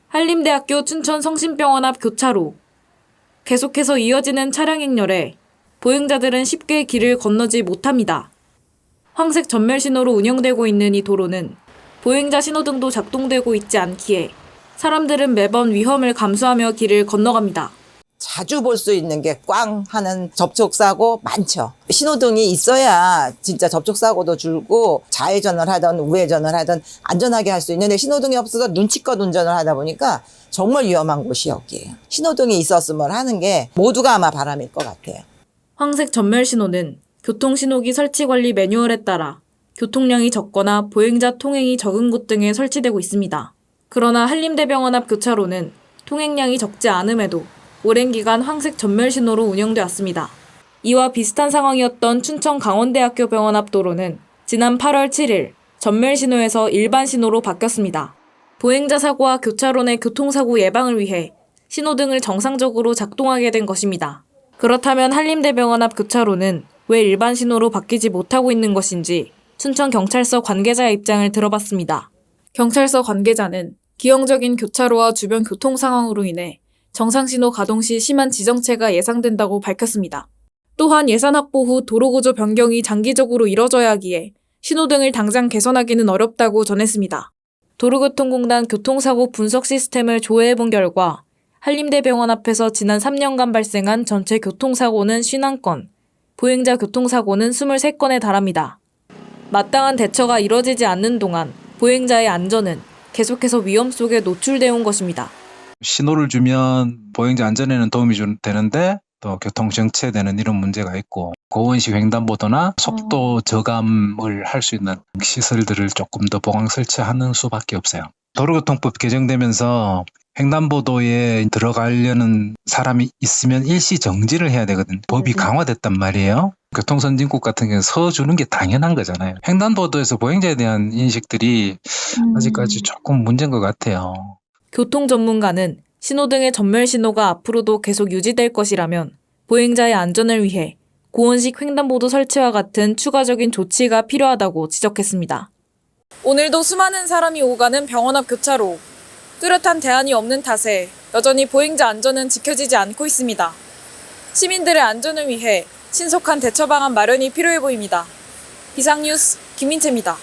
한림대학교 춘천 성심병원 앞 교차로. 계속해서 이어지는 차량 행렬에 보행자들은 쉽게 길을 건너지 못합니다. 황색 전멸 신호로 운영되고 있는 이 도로는 보행자 신호등도 작동되고 있지 않기에 사람들은 매번 위험을 감수하며 길을 건너갑니다. 자주 볼 수 있는 게 꽝 하는 접촉사고 많죠. 신호등이 있어야 진짜 접촉사고도 줄고 좌회전을 하든 우회전을 하든 안전하게 할 수 있는데 신호등이 없어서 눈치껏 운전을 하다 보니까 정말 위험한 곳이 여기예요. 신호등이 있었으면 하는 게 모두가 아마 바람일 것 같아요. 황색 전멸 신호는 교통신호기 설치관리 매뉴얼에 따라 교통량이 적거나 보행자 통행이 적은 곳 등에 설치되고 있습니다. 그러나 한림대병원 앞 교차로는 통행량이 적지 않음에도 오랜 기간 황색 전멸 신호로 운영돼 왔습니다. 이와 비슷한 상황이었던 춘천 강원대학교 병원 앞 도로는 지난 8월 7일 전멸 신호에서 일반 신호로 바뀌었습니다. 보행자 사고와 교차로 내 교통사고 예방을 위해 신호등을 정상적으로 작동하게 된 것입니다. 그렇다면 한림대병원 앞 교차로는 왜 일반 신호로 바뀌지 못하고 있는 것인지 춘천경찰서 관계자의 입장을 들어봤습니다. 경찰서 관계자는 기형적인 교차로와 주변 교통 상황으로 인해 정상신호 가동 시 심한 지정체가 예상된다고 밝혔습니다. 또한 예산 확보 후 도로구조 변경이 장기적으로 이뤄져야 하기에 신호등을 당장 개선하기는 어렵다고 전했습니다. 도로교통공단 교통사고 분석 시스템을 조회해본 결과 한림대병원 앞에서 지난 3년간 발생한 전체 교통사고는 51건, 보행자 교통사고는 23건에 달합니다. 마땅한 대처가 이뤄지지 않는 동안 보행자의 안전은 계속해서 위험 속에 노출되어 온 것입니다. 신호를 주면 보행자 안전에는 도움이 되는데 또 교통 정체되는 이런 문제가 있고 고원식 횡단보도나 속도 저감을 할 수 있는 시설들을 조금 더 보강 설치하는 수밖에 없어요. 도로교통법 개정되면서 횡단보도에 들어가려는 사람이 있으면 일시 정지를 해야 되거든요. 법이 강화됐단 말이에요. 교통선진국 같은 경우는 서주는 게 당연한 거잖아요. 횡단보도에서 보행자에 대한 인식들이 아직까지 조금 문제인 것 같아요. 교통 전문가는 신호등의 전멸 신호가 앞으로도 계속 유지될 것이라면 보행자의 안전을 위해 고원식 횡단보도 설치와 같은 추가적인 조치가 필요하다고 지적했습니다. 오늘도 수많은 사람이 오가는 병원 앞 교차로. 뚜렷한 대안이 없는 탓에 여전히 보행자 안전은 지켜지지 않고 있습니다. 시민들의 안전을 위해 신속한 대처 방안 마련이 필요해 보입니다. 비상뉴스 김민채입니다.